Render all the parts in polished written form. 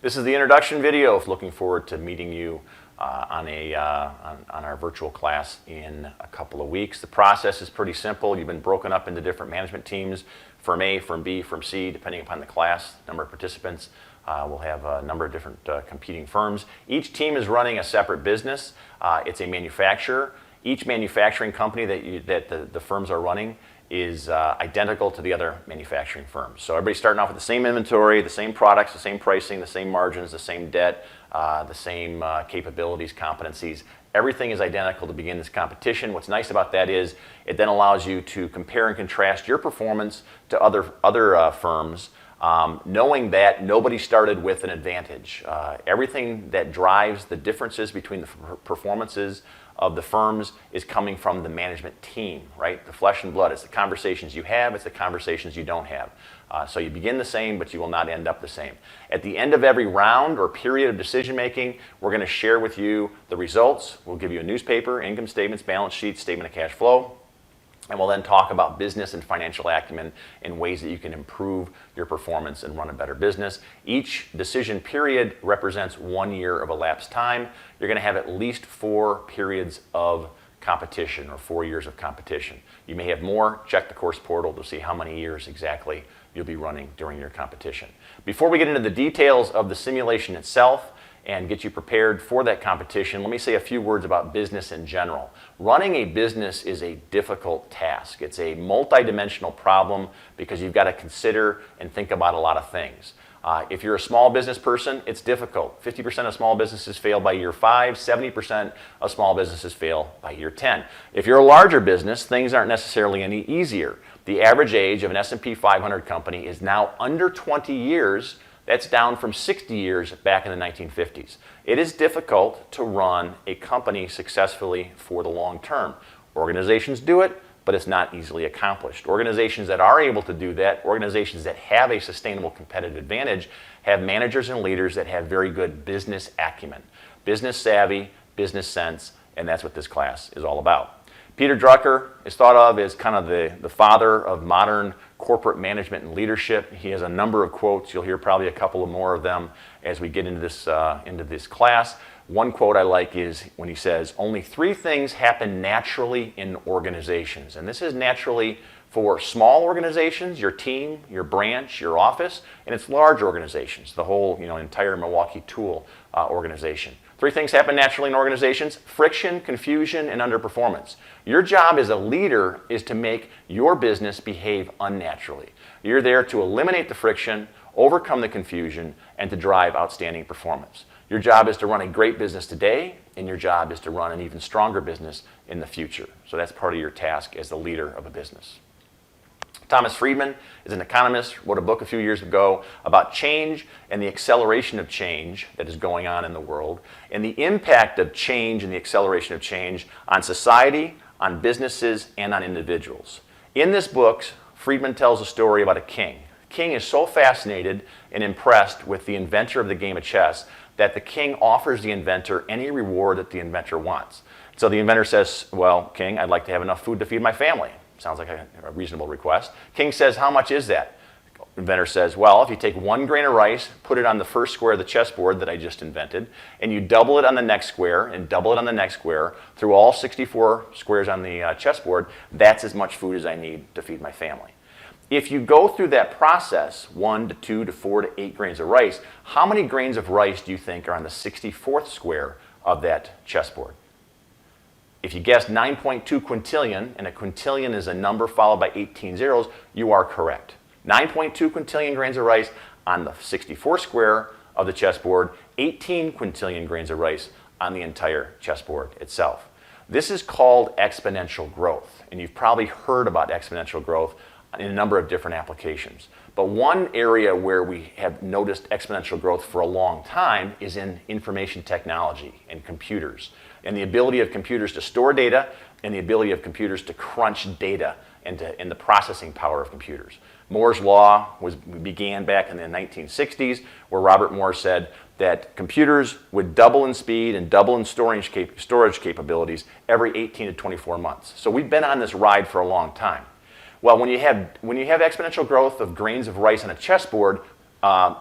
This is the introduction video. Looking forward to meeting you on our virtual class in a couple of weeks. The process is pretty simple. You've been broken up into different management teams, firm A, firm B, firm C, depending upon the class, number of participants. We'll have a number of different competing firms. Each team is running a separate business. It's a manufacturer. Each manufacturing company that the firms are running is identical to the other manufacturing firms. So everybody's starting off with the same inventory, the same products, the same pricing, the same margins, the same debt, the same capabilities, competencies. Everything is identical to begin this competition. What's nice about that is it then allows you to compare and contrast your performance to other firms, knowing that nobody started with an advantage. Everything that drives the differences between the performances of the firms is coming from the management team, right? The flesh and blood. It's the conversations you have, it's the conversations you don't have. So you begin the same, but you will not end up the same. At the end of every round or period of decision making, we're going to share with you the results. We'll give you a newspaper, income statements, balance sheets, statement of cash flow. And we'll then talk about business and financial acumen in ways that you can improve your performance and run a better business. Each decision period represents 1 year of elapsed time. You're going to have at least 4 periods of competition or 4 years of competition. You may have more. Check the course portal to see how many years exactly you'll be running during your competition. Before we get into the details of the simulation itself and get you prepared for that competition, let me say a few words about business in general. Running a business is a difficult task. It's a multidimensional problem because you've got to consider and think about a lot of things. If you're a small business person, it's difficult. 50% of small businesses fail by year 5, 70% of small businesses fail by year 10. If you're a larger business, things aren't necessarily any easier. The average age of an S&P 500 company is now under 20 years. That's down from 60 years back in the 1950s. It is difficult to run a company successfully for the long term. Organizations do it, but it's not easily accomplished. Organizations that are able to do that, organizations that have a sustainable competitive advantage, have managers and leaders that have very good business acumen, business savvy, business sense, and that's what this class is all about. Peter Drucker is thought of as kind of the father of modern corporate management and leadership. He has a number of quotes. You'll hear probably a couple of more of them as we get into this class. One quote I like is when he says, "Only 3 things happen naturally in organizations." And this is naturally for small organizations, your team, your branch, your office, and it's large organizations, the whole entire Milwaukee Tool organization. 3 things happen naturally in organizations: friction, confusion, and underperformance. Your job as a leader is to make your business behave unnaturally. You're there to eliminate the friction, overcome the confusion, and to drive outstanding performance. Your job is to run a great business today, and your job is to run an even stronger business in the future. So that's part of your task as the leader of a business. Thomas Friedman is an economist, wrote a book a few years ago about change and the acceleration of change that is going on in the world, and the impact of change and the acceleration of change on society, on businesses, and on individuals. In this book, Friedman tells a story about a king. The king is so fascinated and impressed with the inventor of the game of chess that the king offers the inventor any reward that the inventor wants. So the inventor says, "Well, king, I'd like to have enough food to feed my family." Sounds like a reasonable request. King says, "How much is that?" Inventor says, "Well, if you take 1 grain of rice, put it on the first square of the chessboard that I just invented, and you double it on the next square, and double it on the next square, through all 64 squares on the chessboard, that's as much food as I need to feed my family." If you go through that process, 1 to 2 to 4 to 8 grains of rice, how many grains of rice do you think are on the 64th square of that chessboard? If you guessed 9.2 quintillion, and a quintillion is a number followed by 18 zeros, you are correct. 9.2 quintillion grains of rice on the 64th square of the chessboard, 18 quintillion grains of rice on the entire chessboard itself. This is called exponential growth, and you've probably heard about exponential growth in a number of different applications. But one area where we have noticed exponential growth for a long time is in information technology and computers, and the ability of computers to store data and the ability of computers to crunch data and the processing power of computers. Moore's law began back in the 1960s, where Robert Moore said that computers would double in speed and double in storage capabilities every 18 to 24 months. So we've been on this ride for a long time. Well, when you have exponential growth of grains of rice on a chessboard,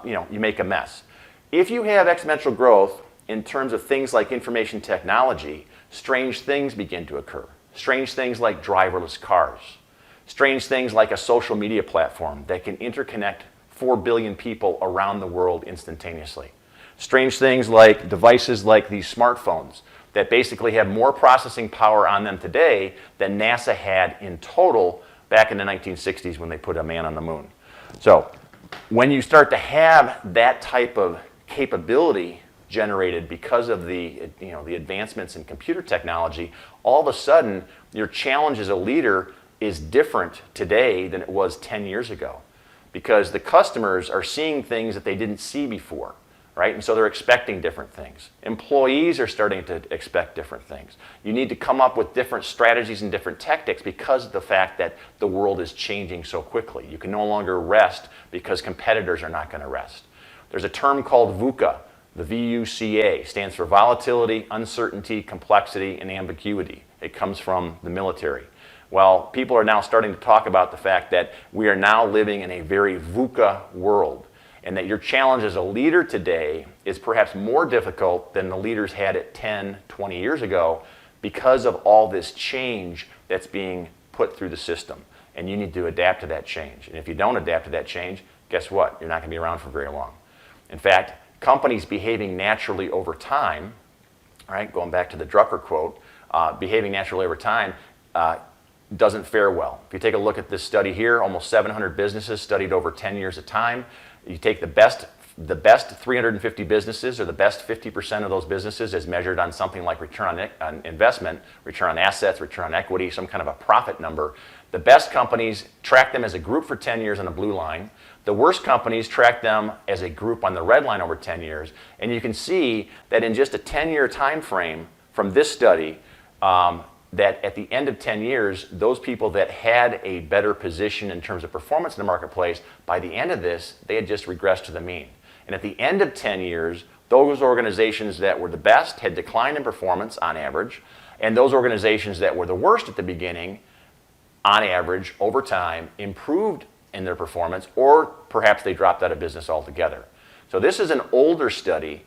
you make a mess. If you have exponential growth in terms of things like information technology, strange things begin to occur. Strange things like driverless cars. Strange things like a social media platform that can interconnect 4 billion people around the world instantaneously. Strange things like devices like these smartphones that basically have more processing power on them today than NASA had in total back in the 1960s when they put a man on the moon. So when you start to have that type of capability generated because of the advancements in computer technology, all of a sudden your challenge as a leader is different today than it was 10 years ago, because the customers are seeing things that they didn't see before, right? And so they're expecting different things. Employees are starting to expect different things. You need to come up with different strategies and different tactics because of the fact that the world is changing so quickly. You can no longer rest because competitors are not going to rest. There's a term called VUCA. The VUCA stands for volatility, uncertainty, complexity, and ambiguity. It comes from the military. Well, people are now starting to talk about the fact that we are now living in a very VUCA world, and that your challenge as a leader today is perhaps more difficult than the leaders had it 10, 20 years ago because of all this change that's being put through the system. And you need to adapt to that change. And if you don't adapt to that change, guess what? You're not going to be around for very long. In fact, companies behaving naturally over time, right, going back to the Drucker quote, behaving naturally over time doesn't fare well. If you take a look at this study here, almost 700 businesses studied over 10 years of time. You take the best 350 businesses, or the best 50% of those businesses as measured on something like return on investment, return on assets, return on equity, some kind of a profit number. The best companies track them as a group for 10 years on the blue line. The worst companies track them as a group on the red line over 10 years. And you can see that in just a 10-year time frame from this study, that at the end of 10 years, those people that had a better position in terms of performance in the marketplace, by the end of this, they had just regressed to the mean. And at the end of 10 years, those organizations that were the best had declined in performance on average, and those organizations that were the worst at the beginning, on average, over time, improved in their performance, or perhaps they dropped out of business altogether. So this is an older study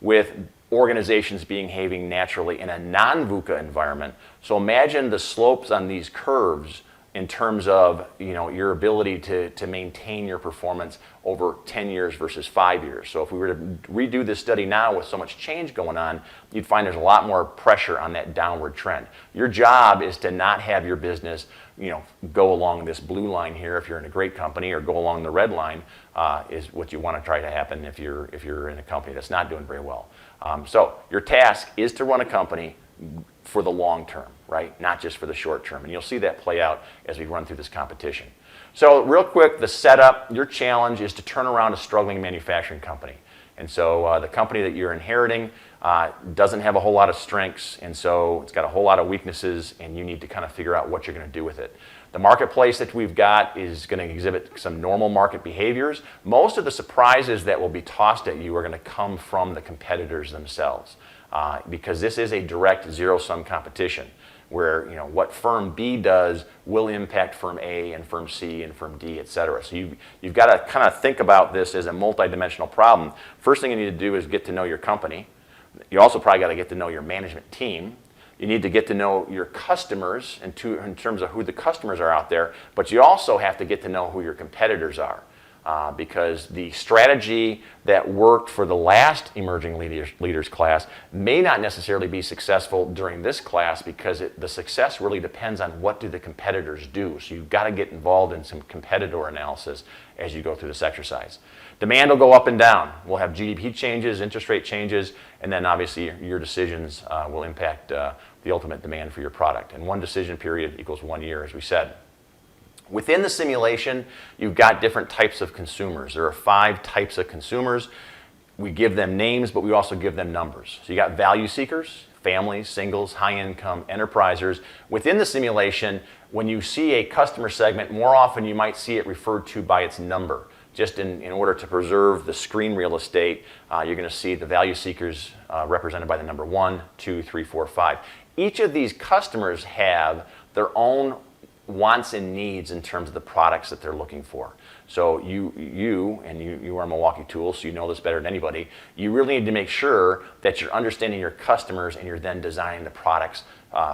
with organizations behaving naturally in a non-VUCA environment. So imagine the slopes on these curves in terms of your ability to maintain your performance over 10 years versus 5 years. So if we were to redo this study now with so much change going on, you'd find there's a lot more pressure on that downward trend. Your job is to not have your business go along this blue line here if you're in a great company, or go along the red line is what you want to try to happen if you're in a company that's not doing very well. So your task is to run a company for the long term, right? Not just for the short term. And you'll see that play out as we run through this competition. So real quick, the setup, your challenge is to turn around a struggling manufacturing company. And so the company that you're inheriting doesn't have a whole lot of strengths, and so it's got a whole lot of weaknesses, and you need to kind of figure out what you're going to do with it. The marketplace that we've got is going to exhibit some normal market behaviors. Most of the surprises that will be tossed at you are going to come from the competitors themselves, because this is a direct zero-sum competition where what firm B does will impact firm A and firm C and firm D, et cetera. So you've got to kind of think about this as a multidimensional problem. First thing you need to do is get to know your company. You also probably got to get to know your management team. You need to get to know your customers in terms of who the customers are out there, but you also have to get to know who your competitors are. Because the strategy that worked for the last emerging leaders class may not necessarily be successful during this class, because the success really depends on what do the competitors do. So you've got to get involved in some competitor analysis as you go through this exercise. Demand will go up and down. We'll have GDP changes, interest rate changes, and then obviously your decisions will impact the ultimate demand for your product. And one decision period equals 1 year, as we said. Within the simulation, you've got different types of consumers. There are 5 types of consumers. We give them names, but we also give them numbers. So you got value seekers, families, singles, high income, enterprisers. Within the simulation, when you see a customer segment, more often you might see it referred to by its number. Just in order to preserve the screen real estate, you're going to see the value seekers represented by the number 1, 2, 3, 4, 5. Each of these customers have their own wants and needs in terms of the products that they're looking for. So you are Milwaukee Tools, so you know this better than anybody. You really need to make sure that you're understanding your customers and you're then designing the products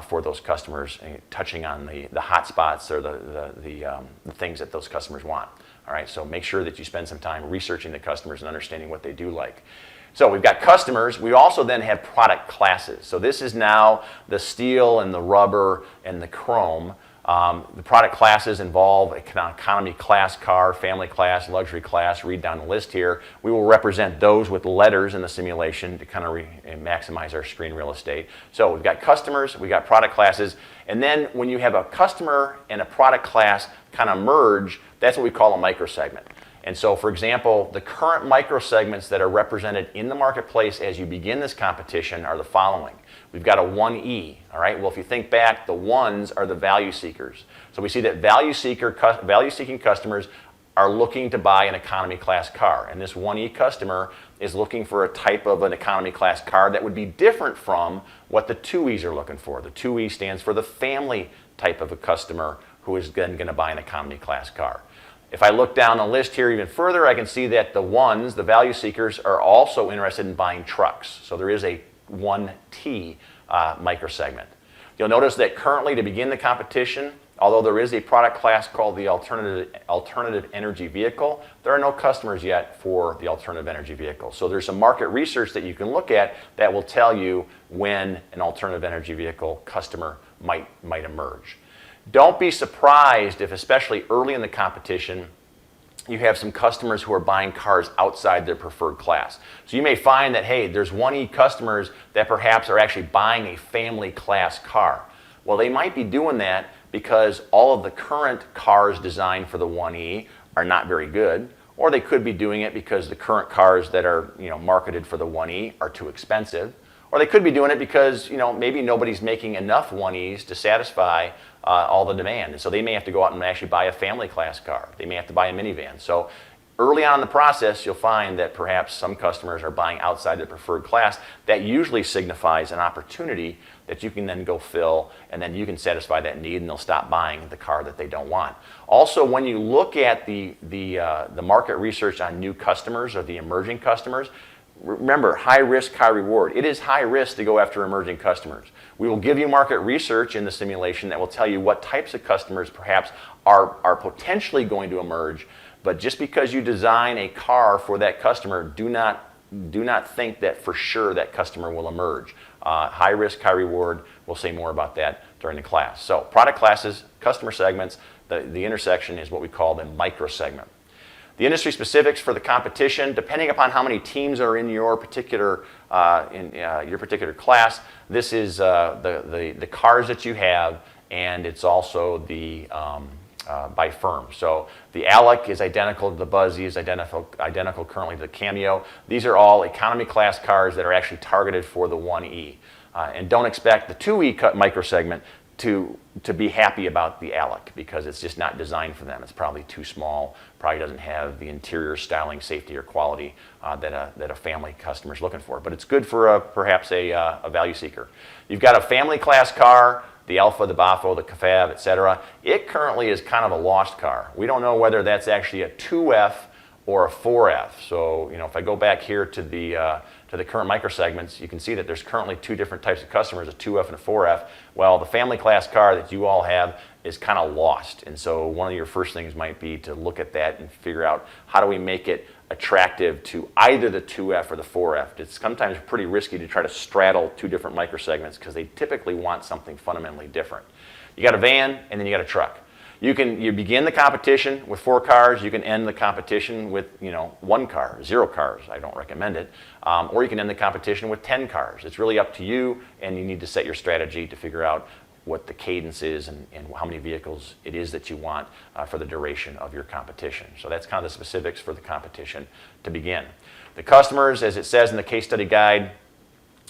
for those customers, and touching on the hot spots or the things that those customers want. All right, so make sure that you spend some time researching the customers and understanding what they do like. So we've got customers. We also then have product classes. So this is now the steel and the rubber and the chrome. The product classes involve an economy class car, family class, luxury class. Read down the list here. We will represent those with letters in the simulation to kind of maximize our screen real estate. So we've got customers, we've got product classes, and then when you have a customer and a product class kind of merge, that's what we call a microsegment. And so, for example, the current microsegments that are represented in the marketplace as you begin this competition are the following. We've got a 1E, all right? Well, if you think back, the ones are the value seekers. So we see that value-seeking customers are looking to buy an economy class car. And this 1E customer is looking for a type of an economy class car that would be different from what the 2Es are looking for. The 2E stands for the family type of a customer who is then going to buy an economy class car. If I look down the list here even further, I can see that the ones, the value seekers, are also interested in buying trucks. So there is a 1T microsegment. You'll notice that currently, to begin the competition, although there is a product class called the alternative energy vehicle, there are no customers yet for the alternative energy vehicle. So there's some market research that you can look at that will tell you when an alternative energy vehicle customer might emerge. Don't be surprised if, especially early in the competition, you have some customers who are buying cars outside their preferred class. So you may find that, hey, there's 1E customers that perhaps are actually buying a family class car. Well, they might be doing that because all of the current cars designed for the 1E are not very good, or they could be doing it because the current cars that are marketed for the 1E are too expensive, or they could be doing it because maybe nobody's making enough 1Es to satisfy all the demand. And so they may have to go out and actually buy a family class car. They may have to buy a minivan. So early on in the process, you'll find that perhaps some customers are buying outside the preferred class. That usually signifies an opportunity that you can then go fill, and then you can satisfy that need, and they'll stop buying the car that they don't want. Also, when you look at the market research on new customers or the emerging customers, remember, high risk, high reward. It is high risk to go after emerging customers. We will give you market research in the simulation that will tell you what types of customers perhaps are potentially going to emerge, but just because you design a car for that customer, do not think that for sure that customer will emerge. High risk, high reward. We'll say more about that during the class. So product classes, customer segments, the intersection is what we call the microsegment. The industry specifics for the competition, depending upon how many teams are in your particular class, this is the cars that you have, and it's also the by firm. So the ALEC is identical to the Buzzy, is identical currently to the Cameo. These are all economy class cars that are actually targeted for the 1E. And don't expect the 2E microsegment to be happy about the ALEC, because it's just not designed for them. It's probably too small, probably doesn't have the interior styling, safety, or quality that a family customer is looking for. But it's good for perhaps a value seeker. You've got a family class car, the Alfa, the Bafo, the Cafab, etc. It currently is kind of a lost car. We don't know whether that's actually a 2F or a 4F. So if I go back here to the current microsegments, you can see that there's currently two different types of customers, a 2F and a 4F. Well, the family class car that you all have is kind of lost. And so one of your first things might be to look at that and figure out, how do we make it attractive to either the 2F or the 4F? It's sometimes pretty risky to try to straddle two different microsegments because they typically want something fundamentally different. You got a van, and then you got a truck. You begin the competition with 4 cars. You can end the competition with 1 car, 0 cars. I don't recommend it. Or you can end the competition with 10 cars. It's really up to you, and you need to set your strategy to figure out what the cadence is and how many vehicles it is that you want for the duration of your competition. So that's kind of the specifics for the competition to begin. The customers, as it says in the case study guide,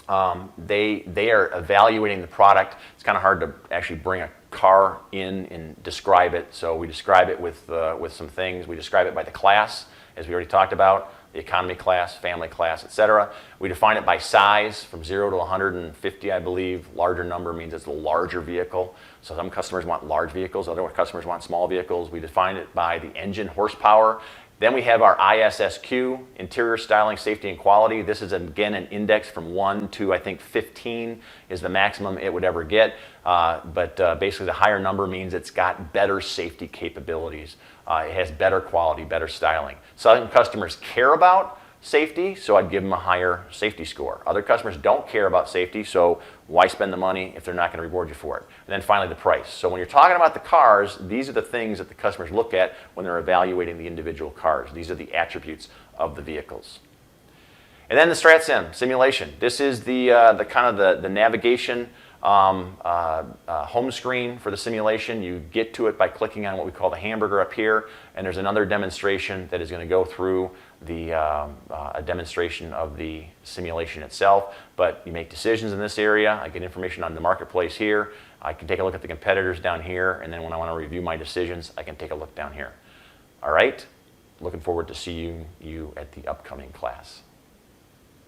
they are evaluating the product. It's kind of hard to actually bring a car in and describe it. So we describe it with some things. We describe it by the class, as we already talked about, the economy class, family class, etc. We define it by size from 0 to 150, I believe. Larger number means it's a larger vehicle. So some customers want large vehicles, other customers want small vehicles. We define it by the engine horsepower. Then we have our ISSQ, interior styling, safety, and quality. This is, again, an index from 1 to, I think, 15 is the maximum it would ever get. But basically, the higher number means it's got better safety capabilities. It has better quality, better styling. Some customers care about safety, so I'd give them a higher safety score. Other customers don't care about safety, so why spend the money if they're not going to reward you for it? And then finally, the price. So when you're talking about the cars, these are the things that the customers look at when they're evaluating the individual cars. These are the attributes of the vehicles. And then the StratSim simulation. This is the kind of the navigation home screen for the simulation. You get to it by clicking on what we call the hamburger up here, and there's another demonstration that is going to go through a demonstration of the simulation itself. But you make decisions in this area. I get information on the marketplace here. I can take a look at the competitors down here, and then when I want to review my decisions, I can take a look down here. All right? Looking forward to seeing you at the upcoming class.